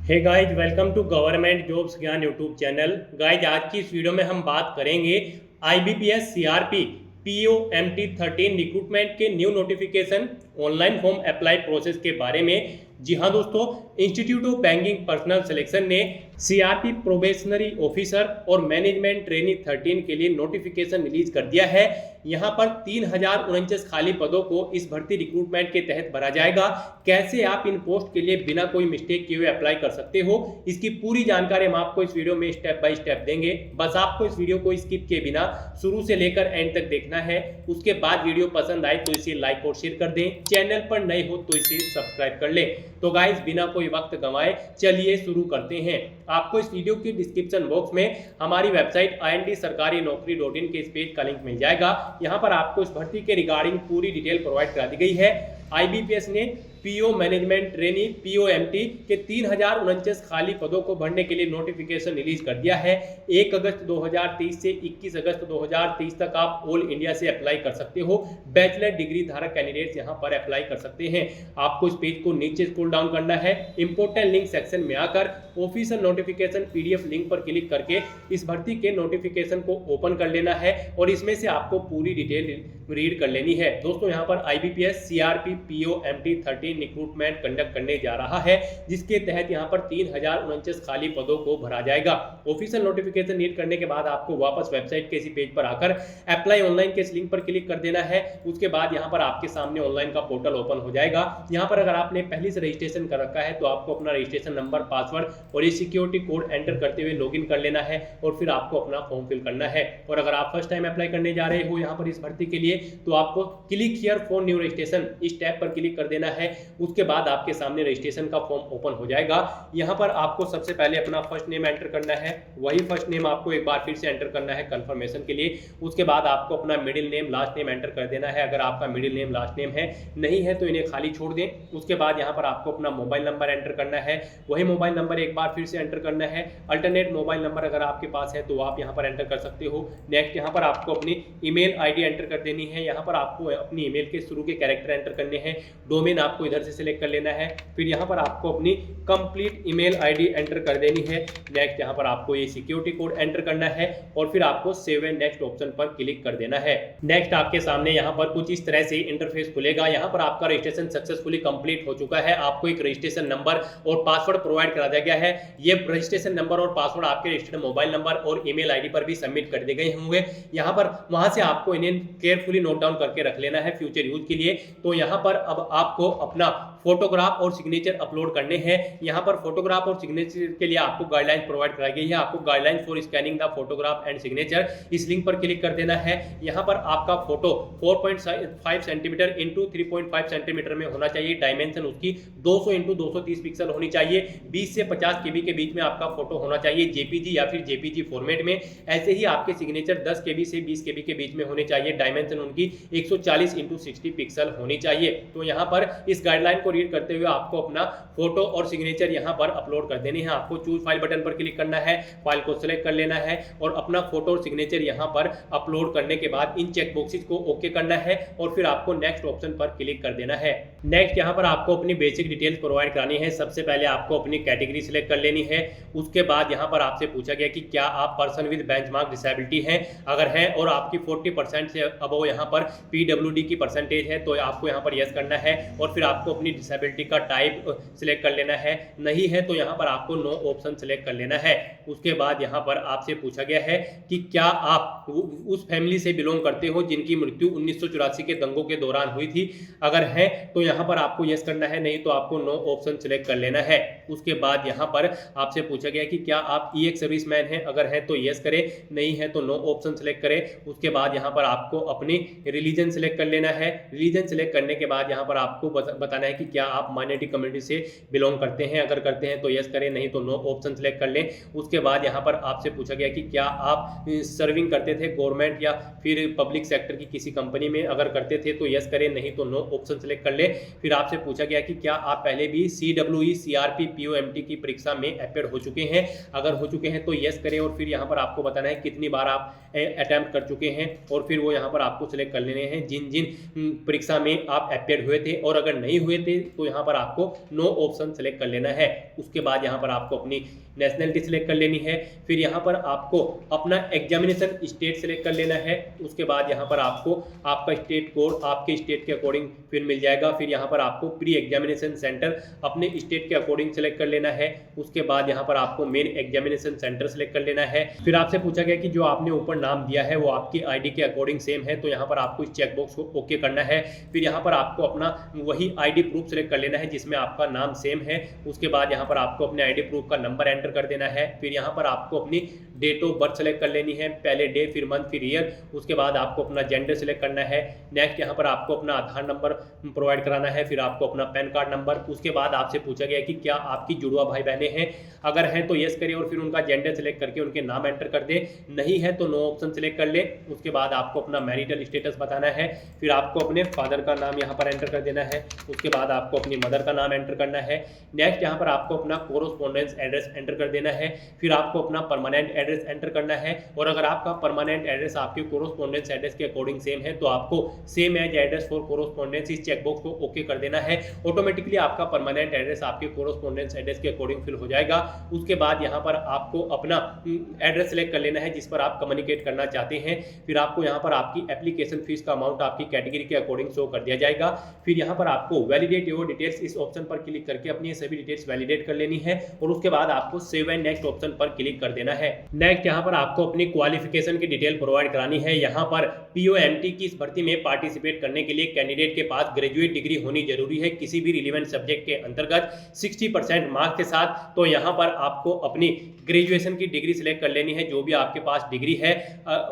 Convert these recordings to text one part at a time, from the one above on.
Hey guys, welcome to government jobs Gyan YouTube channel. Guys, आज की इस वीडियो में हम बात करेंगे IBPS CRP POMT13 रिक्रूटमेंट के new notification online form apply process के बारे में। जी हाँ दोस्तों, institute of banking personal selection ने CRP प्रोबेशनरी ऑफिसर और मैनेजमेंट ट्रेनी 13 के लिए नोटिफिकेशन रिलीज कर दिया है। यहाँ पर 3049 खाली पदों को इस भर्ती रिक्रूटमेंट के तहत भरा जाएगा। कैसे आप इन पोस्ट के लिए बिना कोई मिस्टेक किए हुए अप्लाई कर सकते हो, इसकी पूरी जानकारी हम आपको इस वीडियो में स्टेप बाय स्टेप देंगे। बस आपको इस वीडियो को स्किप किए बिना शुरू से लेकर एंड तक देखना है। उसके बाद वीडियो पसंद आए तो इसे लाइक और शेयर कर दें। चैनल पर नए हो तो इसे सब्सक्राइब कर लें। तो गाइस, बिना कोई वक्त गंवाए चलिए शुरू करते हैं। आपको इस वीडियो के डिस्क्रिप्शन बॉक्स में हमारी वेबसाइट IND-sarkari-naukri.in के इस पेज का लिंक मिल जाएगा। यहाँ पर आपको इस भर्ती के रिगार्डिंग पूरी डिटेल प्रोवाइड करा दी गई है। IBPS ने PO मैनेजमेंट ट्रेनी POMT के 3049 खाली पदों को भरने के लिए नोटिफिकेशन रिलीज कर दिया है। 1 अगस्त 2023 से 21 अगस्त 2023 तक आप ऑल इंडिया से अप्लाई कर सकते हो। बैचलर डिग्री धारक कैंडिडेट्स यहाँ पर अप्लाई कर सकते हैं। आपको इस पेज को नीचे स्क्रॉल डाउन करना है। इंपोर्टेंट लिंक सेक्शन में आकर ऑफिशियल नोटिफिकेशन PDF लिंक पर क्लिक करके इस भर्ती के नोटिफिकेशन को ओपन कर लेना है और इसमें से आपको पूरी डिटेल रीड कर लेनी है। दोस्तों, यहाँ पर IBPS CRP POMT13 recruitment conduct करने जा रहा है, जिसके तहत यहाँ पर 3049 खाली पदों को भरा जाएगा। ऑफिशियल नोटिफिकेशन रीड करने के बाद आपको वापस वेबसाइट के इसी पेज पर आकर अप्लाई ऑनलाइन के इस लिंक पर क्लिक कर देना है। उसके बाद यहाँ पर आपके सामने ऑनलाइन का पोर्टल ओपन हो जाएगा। यहाँ पर अगर आपने पहले से रजिस्ट्रेशन कर रखा है तो आपको अपना रजिस्ट्रेशन नंबर, पासवर्ड और ये सिक्योरिटी कोड एंटर करते हुए लॉगिन कर लेना है और फिर आपको अपना फॉर्म फिल करना है। और अगर आप फर्स्ट टाइम अप्लाई करने जा रहे हो यहाँ पर इस भर्ती के लिए, तो आपको click here for new registration इस टैब पर क्लिक कर देना है। उसके बाद आपके सामने रजिस्ट्रेशन का फॉर्म ओपन हो जाएगा। यहाँ पर आपको सबसे पहले अपना फर्स्ट नेम एंटर करना है। वही फर्स्ट नेम आपको एक बार फिर से एंटर करना है कंफर्मेशन के लिए। उसके बाद आपको अपना middle name, last name enter कर देना है। अगर आपका मिडिल नेम, लास्ट नेम है नहीं है तो इन्हें खाली छोड़ दें। उसके बाद यहाँ पर आपको अपना मोबाइल नंबर एंटर करना है। वही मोबाइल नंबर एक बार फिर से एंटर करना है। अल्टरनेट मोबाइल नंबर अगर आपके पास है तो आप यहाँ पर एंटर कर सकते हो। नेक्स्ट, यहाँ पर आपको अपनी ईमेल ID एंटर कर देनी है। यहाँ पर आपको अपनी ईमेल के शुरू के कैरेक्टर एंटर करने हैं। डोमेन आपको इधर से सिलेक्ट कर लेना है। फिर यहाँ पर आपको अपनी कंप्लीट ईमेल ID एंटर कर देनी है। नेक्स्ट, यहाँ पर आपको ये सिक्योरिटी कोड एंटर करना है और फिर आपको सेव एंड नेक्स्ट ऑप्शन पर क्लिक कर देना है। नेक्स्ट, आपके सामने यहाँ पर कुछ इस तरह से इंटरफेस खुलेगा। यहाँ पर आपका रजिस्ट्रेशन सक्सेसफुली कंप्लीट हो चुका है। आपको एक रजिस्ट्रेशन नंबर और पासवर्ड प्रोवाइड करा दिया गया है। ये रजिस्ट्रेशन नंबर और पासवर्ड आपके रजिस्टर्ड मोबाइल नंबर और ईमेल ID पर भी सबमिट कर दिए गए होंगे। यहाँ पर वहां से आपको इन्हें केयरफुली नोट डाउन करके रख लेना है फ्यूचर यूज के लिए। तो यहाँ पर अब आपको अपना फोटोग्राफ और सिग्नेचर अपलोड करने हैं। यहाँ पर फोटोग्राफ और सिग्नेचर के लिए आपको गाइडलाइन प्रोवाइड कराई गई है। आपको guideline for scanning the photograph and signature इस लिंक पर क्लिक कर देना है। यहाँ पर आपका फोटो 4.5 सेंटीमीटर इंटू 3.5 सेंटीमीटर में होना चाहिए। डायमेंशन उसकी 200 इंटू 230 पिक्सल होनी चाहिए। 20 से 50 KB के बीच में आपका फोटो होना चाहिए JPG या फिर JPG फॉर्मेट में। ऐसे ही आपके सिग्नेचर 10 KB से 20 KB के बीच में होने चाहिए। डायमेंशन उनकी 140 इंटू 60 पिक्सल होनी चाहिए। तो यहाँ पर इस गाइडलाइन को रीड करते हुए आपको अपना फोटो और सिग्नेचर यहाँ पर अपलोड कर देने हैं। आपको चूज फाइल बटन पर क्लिक करना है, फाइल को सिलेक्ट कर लेना है और अपना फोटो और सिग्नेचर यहाँ पर अपलोड करने के बाद इन चेक बॉक्सेस को ओके करना है और फिर आपको नेक्स्ट ऑप्शन पर क्लिक कर देना है। नेक्स्ट, यहाँ पर आपको अपनी बेसिक डिटेल्स प्रोवाइड करानी है। सबसे पहले आपको अपनी कैटेगरी सिलेक्ट कर लेनी है। उसके बाद यहाँ पर आपसे पूछा गया कि क्या आप पर्सन विद बेंचमार्क डिसेबिलिटी हैं। अगर है और आपकी 40% से अबव यहाँ पर PWD की परसेंटेज है तो आपको यहाँ पर यस करना है और फिर आपको अपनी डिसेबिलिटी का टाइप सिलेक्ट कर लेना है। नहीं है तो यहाँ पर आपको नो ऑप्शन सिलेक्ट कर लेना है। उसके बाद यहाँ पर आपसे पूछा गया है कि क्या आप उस फैमिली से बिलोंग करते हो जिनकी मृत्यु 1984 के दंगों के दौरान हुई थी। अगर है तो यहाँ पर आपको यस करना है, नहीं तो आपको नो ऑप्शन सिलेक्ट कर लेना है। उसके बाद यहाँ पर आपसे पूछा गया कि क्या आप EX सर्विसमैन हैं। अगर है तो यस करें, नहीं है तो नो ऑप्शन सिलेक्ट करें। उसके बाद यहाँ पर आपको अपनी रिलीजन सिलेक्ट कर लेना है। रिलीजन सिलेक्ट करने के बाद यहाँ पर आपको बताना है कि क्या आप माइनॉरिटी कम्युनिटी से बिलोंग करते हैं। अगर करते हैं तो यस करें, नहीं तो नो ऑप्शन सिलेक्ट कर लें। उसके बाद यहाँ पर आपसे पूछा गया कि क्या आप सर्विंग करते थे गवर्नमेंट या फिर पब्लिक सेक्टर की किसी कंपनी में। अगर करते थे तो यस करें, नहीं तो नो ऑप्शन सिलेक्ट कर लें। फिर आपसे पूछा गया कि क्या आप पहले भी CWE CRP POMT की परीक्षा में अपेयर हो चुके हैं। अगर हो चुके हैं तो यस करें और फिर यहाँ पर आपको बताना है कितनी बार आप अटैम्प्ट कर चुके हैं और फिर वो यहाँ पर आपको सिलेक्ट कर लेने हैं जिन जिन परीक्षा में आप अपेयर हुए थे। और अगर नहीं हुए थे तो यहाँ पर आपको नो ऑप्शन सेलेक्ट कर लेना है। उसके बाद यहाँ पर आपको अपनी नेशनलिटी सिलेक्ट कर लेनी है। फिर यहाँ पर आपको अपना एग्जामिनेशन स्टेट सेलेक्ट कर लेना है। उसके बाद यहाँ पर आपको आपका स्टेट कोड आपके स्टेट के अकॉर्डिंग फिर मिल जाएगा। फिर यहाँ पर आपको प्री एग्जामिनेशन सेंटर अपने स्टेट के अकॉर्डिंग सेलेक्ट कर लेना है। उसके बाद यहाँ पर आपको मेन एग्जामिनेशन सेंटर सेलेक्ट कर लेना है। फिर आपसे पूछा गया कि जो आपने ऊपर नाम दिया है वो आपकी आईडी के अकॉर्डिंग सेम है, तो यहाँ पर आपको इस चेकबॉक्स को ओके करना है। फिर यहाँ पर आपको अपना वही आईडी प्रूफ सेलेक्ट कर लेना है जिसमें आपका नाम सेम है। उसके बाद यहाँ पर आपको अपने आईडी प्रूफ का नंबर एंटर कर देना है। फिर यहाँ पर आपको अपनी डेट ऑफ बर्थ सेलेक्ट कर लेनी है, पहले डे फिर मंथ फिर ईयर। उसके बाद आपको अपना जेंडर सेलेक्ट करना है। नेक्स्ट यहाँ पर आपको अपना आधार नंबर प्रोवाइड कराना है। फिर आपको अपना पैन कार्ड नंबर। उसके बाद आपसे पूछा गया कि क्या आपकी जुड़वा भाई बहनें हैं, अगर हैं तो यस करें और फिर उनका जेंडर सेलेक्ट करके उनके नाम एंटर कर दे, नहीं है तो नो ऑप्शन सेलेक्ट कर ले। उसके बाद आपको अपना मैरिटल स्टेटस बताना है। फिर आपको अपने फादर का नाम यहाँ पर एंटर कर देना है। उसके बाद आपको अपनी मदर का नाम एंटर करना है। नेक्स्ट यहाँ पर आपको अपना कोरोस्पोंडेंस एड्रेस एंटर कर देना है। फिर आपको अपना परमानेंट एड्रेस एंटर करना है। और अगर आपका परमानेंट एड्रेस आपके कोरोस्पोंडेंस एड्रेस के अकॉर्डिंग सेम है तो आपको same as address for correspondence इस चेकबॉक्स को ओके कर देना है। ऑटोमेटिकली आपका परमानेंट एड्रेस आपके कोरोस्पोंडेंस एड्रेस के अकॉर्डिंग फिल हो जाएगा। उसके बाद यहाँ पर आपको अपना एड्रेस सेलेक्ट कर लेना है जिस पर आप कम्युनिकेट करना चाहते हैं। फिर आपको यहाँ पर आपकी एप्लीकेशन फीस का अमाउंट आपकी कैटेगरी के अकॉर्डिंग शो कर दिया जाएगा। फिर यहाँ पर आपको वैलिडेट योर डिटेल्स इस ऑप्शन पर क्लिक करके अपनी सभी डिटेल्स वैलिडेट कर लेनी है। और उसके बाद आपको सेव एंड नेक्स्ट ऑप्शन पर क्लिक कर देना है। नेक्स्ट यहाँ पर आपको अपनी क्वालिफिकेशन की डिटेल प्रोवाइड करानी है। यहाँ पर POMT की इस भर्ती में पार्टिसिपेट करने के लिए कैंडिडेट के पास ग्रेजुएट डिग्री होनी जरूरी है किसी भी रिलेवेंट सब्जेक्ट के अंतर्गत 60% मार्क्स के साथ। तो यहाँ पर आपको अपनी ग्रेजुएशन की डिग्री सिलेक्ट कर लेनी है जो भी आपके पास डिग्री है।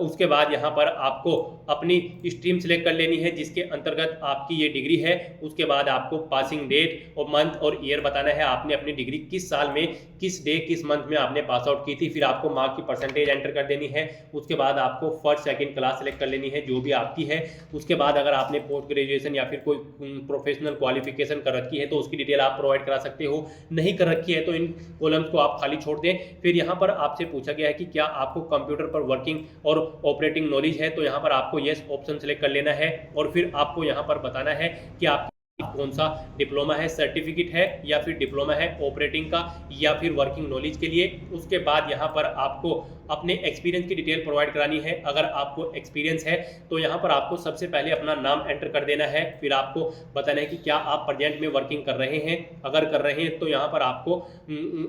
उसके बाद यहाँ पर आपको अपनी स्ट्रीम सिलेक्ट कर लेनी है जिसके अंतर्गत आपकी ये डिग्री है। उसके बाद आपको पासिंग डेट और मंथ और ईयर बताना है, आपने अपनी डिग्री किस साल में किस डे किस मंथ में आपने पास आउट की थी। फिर आपको मार्क की परसेंटेज एंटर कर देनी है। उसके बाद आपको फर्स्ट सेकंड क्लास सेलेक्ट कर लेनी है जो भी आपकी है। उसके बाद अगर आपने पोस्ट ग्रेजुएशन या फिर कोई प्रोफेशनल क्वालिफिकेशन कर रखी है तो उसकी डिटेल आप प्रोवाइड करा सकते हो, नहीं कर रखी है तो इन कॉलम्स को आप खाली छोड़ दें। फिर यहाँ पर आपसे पूछा गया है कि क्या आपको कंप्यूटर पर वर्किंग और ऑपरेटिंग नॉलेज है, तो यहाँ पर आपको यस ऑप्शन सेलेक्ट कर लेना है। और फिर आपको यहाँ पर बताना है कि आप कौन सा डिप्लोमा है, सर्टिफिकेट है या फिर डिप्लोमा है ऑपरेटिंग का या फिर वर्किंग नॉलेज के लिए। उसके बाद यहाँ पर आपको अपने एक्सपीरियंस की डिटेल प्रोवाइड करानी है। अगर आपको एक्सपीरियंस है तो यहाँ पर आपको सबसे पहले अपना नाम एंटर कर देना है। फिर आपको बताना है कि क्या आप प्रेजेंट में वर्किंग कर रहे हैं, अगर कर रहे हैं तो यहाँ पर आपको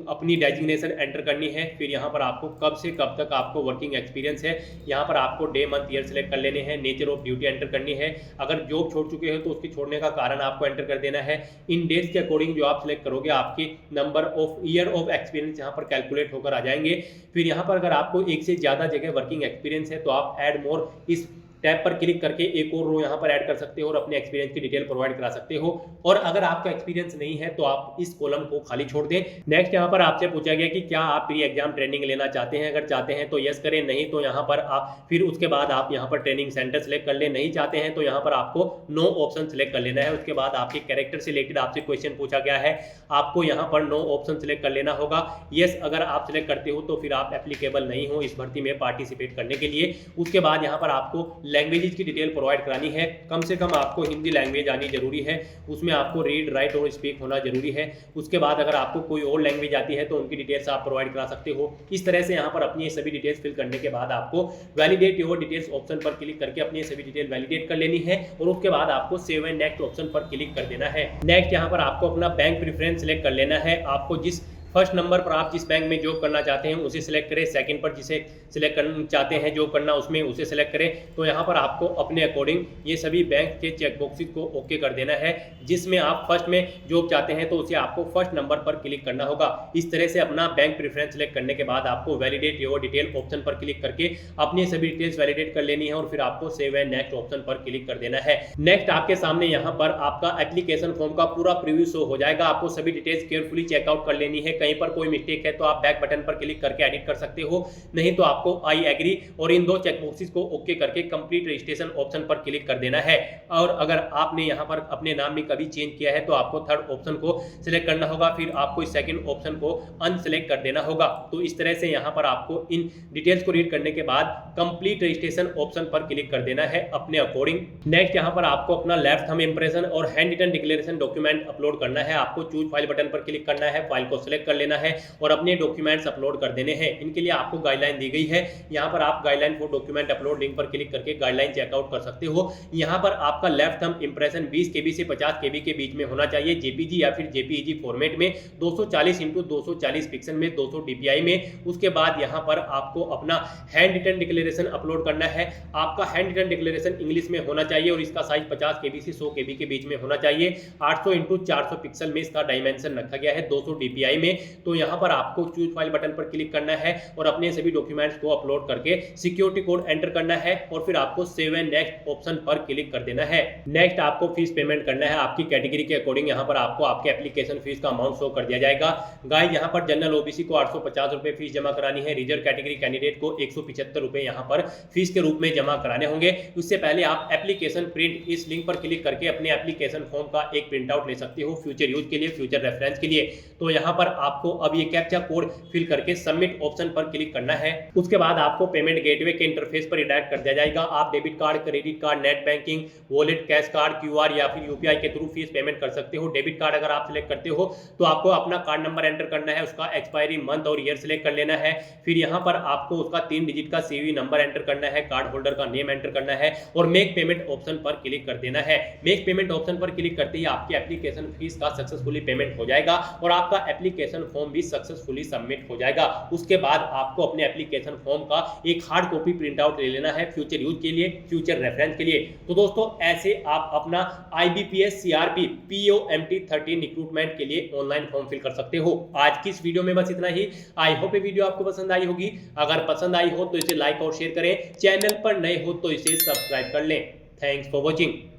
अपनी डेजिग्नेशन एंटर करनी है। फिर यहाँ पर आपको कब से कब तक आपको वर्किंग एक्सपीरियंस है, यहाँ पर आपको डे मंथ ईयर सेलेक्ट कर लेने हैं। नेचर ऑफ ड्यूटी एंटर करनी है। अगर जॉब छोड़ चुके हो तो उसके छोड़ने का कारण आपको एंटर कर देना है। इन डेट्स के अकॉर्डिंग जो आप सिलेक्ट करोगे आपके number of year of experience यहाँ पर कैलकुलेट होकर आ जाएंगे। फिर यहाँ पर अगर आपको एक से ज्यादा जगह वर्किंग एक्सपीरियंस है तो आप ऐड मोर इस टैब पर क्लिक करके एक और रो यहाँ पर ऐड कर सकते हो और अपने एक्सपीरियंस की डिटेल प्रोवाइड करा सकते हो। और अगर आपका एक्सपीरियंस नहीं है तो आप इस कॉलम को खाली छोड़ दें। नेक्स्ट यहाँ पर आपसे पूछा गया कि क्या आप प्री एग्जाम ट्रेनिंग लेना चाहते हैं, अगर चाहते हैं तो यस करें, नहीं तो यहाँ पर आप फिर उसके बाद आप यहाँ पर ट्रेनिंग सेंटर सेलेक्ट कर ले। नहीं चाहते हैं तो यहाँ पर आपको नो ऑप्शन सेलेक्ट कर लेना है। उसके बाद आपके कैरेक्टर से रिलेटेड आपसे क्वेश्चन पूछा गया है, आपको यहाँ पर नो ऑप्शन सेलेक्ट कर लेना होगा। यस अगर आप सेलेक्ट करते हो तो फिर आप एप्लीकेबल नहीं हो इस भर्ती में पार्टिसिपेट करने के लिए। उसके बाद यहाँ पर आपको लैंग्वेजेस की डिटेल प्रोवाइड करानी है। कम से कम आपको हिंदी लैंग्वेज आनी जरूरी है, उसमें आपको रीड राइट और स्पीक होना जरूरी है। उसके बाद अगर आपको कोई और लैंग्वेज आती है तो उनकी डिटेल्स आप प्रोवाइड करा सकते हो। इस तरह से यहाँ पर अपनी सभी डिटेल्स फिल करने के बाद आपको वैलिडेट योर डिटेल्स ऑप्शन पर क्लिक करके अपनी सभी डिटेल वैलिडेट कर लेनी है। और उसके बाद आपको सेव एंड नेक्स्ट ऑप्शन पर क्लिक कर देना है। नेक्स्ट यहाँ पर आपको अपना बैंक प्रेफरेंस सिलेक्ट कर लेना है। आपको जिस फर्स्ट नंबर पर आप जिस बैंक में जॉब करना चाहते हैं उसे सिलेक्ट करें, सेकंड पर जिसे सिलेक्ट करना चाहते हैं जॉब करना उसमें उसे सिलेक्ट करें। तो यहाँ पर आपको अपने अकॉर्डिंग ये सभी बैंक के चेकबॉक्सेस को ओके कर देना है। जिसमें आप फर्स्ट में जॉब चाहते हैं तो उसे आपको फर्स्ट नंबर पर क्लिक करना होगा। इस तरह से अपना बैंक प्रेफरेंस सिलेक्ट करने के बाद आपको वैलिडेट योर डिटेल ऑप्शन पर क्लिक करके अपनी सभी डिटेल्स वैलिडेट कर लेनी है और फिर आपको सेव एंड नेक्स्ट ऑप्शन पर क्लिक कर देना है। नेक्स्ट आपके सामने यहाँ पर आपका एप्लीकेशन फॉर्म का पूरा प्रीव्यू शो हो जाएगा। आपको सभी डिटेल्स केयरफुली चेकआउट कर लेनी है। कहीं पर कोई मिस्टेक है तो आप बैक बटन पर क्लिक करके एडिट कर सकते हो, नहीं तो आपको आई एग्री और इन दो चेकबॉक्सेस को ओके करके कंप्लीट रजिस्ट्रेशन ऑप्शन पर क्लिक कर देना है। और अगर आपने यहाँ पर अपने नाम में कभी चेंज किया है तो आपको थर्ड ऑप्शन को सिलेक्ट करना होगा, फिर आपको इस सेकंड ऑप्शन को अनसिलेक्ट कर देना होगा। तो इस तरह से यहाँ पर आपको इन डिटेल्स को रीड करने के बाद कंप्लीट रजिस्ट्रेशन ऑप्शन पर क्लिक कर देना है अपने अकॉर्डिंग। नेक्स्ट यहाँ पर आपको अपना लेफ्ट थंब इंप्रेशन और hand written declaration document upload करना है। आपको चूज फाइल बटन पर क्लिक करना है, फाइल को सिलेक्ट कर लेना है और अपने डॉक्यूमेंट्स अपलोड कर देने हैं। इनके लिए आपको गाइडलाइन दी गई है, यहाँ पर आप guideline for document upload link पर क्लिक करके गाइडलाइन चेकआउट कर सकते हो। यहाँ पर आपका लेफ्ट थंब इंप्रेशन 20 KB से 50 KB के बीच में होना चाहिए, जेपीजी या फिर जेपीईजी फॉर्मेट में, 240 × 240 पिक्सल में, 200 DPI में। उसके बाद यहाँ पर आपको अपना हैंड रिटन डिक्लेरेशन अपलोड करना है। आपका हैंड रिटन डिक्लेरेशन इंग्लिश में होना चाहिए और इसका साइज 50 KB से 100 KB के बीच में होना चाहिए। 800 × 400 पिक्सल में इसका डायमेंशन रखा गया है, 200 DPI में। तो यहाँ पर आपको चूज फाइल बटन पर क्लिक करना है और अपने सभी डॉक्यूमेंट्स को अपलोड करके सिक्योरिटी कोड एंटर करना है और फिर आपको सेव एंड नेक्स्ट ऑप्शन पर क्लिक कर देना है। नेक्स्ट आपको फीस पेमेंट करना है आपकी कैटेगरी के अकॉर्डिंग। यहाँ पर आपको आपके एप्लीकेशन फीस का अमाउंट शो कर दिया जाएगा। गाइस यहाँ पर जनरल ओबीसी को 850 रुपए फीस जमा करानी है, रिजर्व कैटेगरी कैंडिडेट को 175 रुपए यहाँ पर फीस के रूप में जमा कराने होंगे। उससे पहले आप एप्लीकेशन प्रिंट इस लिंक पर क्लिक करके अपने एप्लीकेशन फॉर्म का एक प्रिंट आउट ले सकते हो फ्यूचर यूज के लिए, फ्यूचर रेफरेंस के लिए। तो यहाँ पर आपको अब ये कैप्चा कोड फिल करके सबमिट ऑप्शन पर क्लिक करना है। उसके बाद आपको पेमेंट गेटवे के इंटरफेस पर रिडायरेक्ट कर दिया जाएगा। आप debit card, credit card, net banking, wallet, cash card, QR या फिर UPI के थ्रू फीस पेमेंट कर सकते हो। डेबिट कार्ड अगर आप सिलेक्ट करते हो तो आपको अपना कार्ड नंबर एंटर करना है, उसका एक्सपायरी मंथ और ईयर सिलेक्ट कर लेना है। फिर यहाँ पर आपको उसका 3 डिजिट का CVV नंबर एंटर करना है, कार्ड होल्डर का नेम एंटर करना है और मेक पेमेंट ऑप्शन पर क्लिक कर देना है। मेक पेमेंट ऑप्शन पर क्लिक करते ही आपकी एप्लीकेशन फीस का सक्सेसफुली पेमेंट हो जाएगा और आपका एप्लीकेशन फॉर्म भी सक्सेसफुली सबमिट हो जाएगा। उसके बाद आपको अपने एप्लीकेशन फॉर्म का एक हार्ड कॉपी प्रिंट आउट ले लेना है फ्यूचर यूज के लिए, फ्यूचर रेफरेंस के लिए। तो दोस्तों ऐसे आप अपना IBPS CRP POMT 13 रिक्रूटमेंट के लिए ऑनलाइन फॉर्म फिल कर सकते हो। आज की इस वीडियो में बस इतना ही। आई होप ये वीडियो आपको पसंद आई होगी। अगर पसंद आई हो तो इसे लाइक और शेयर करें, चैनल पर नए हो तो इसे सब्सक्राइब कर लें। Thanks for watching.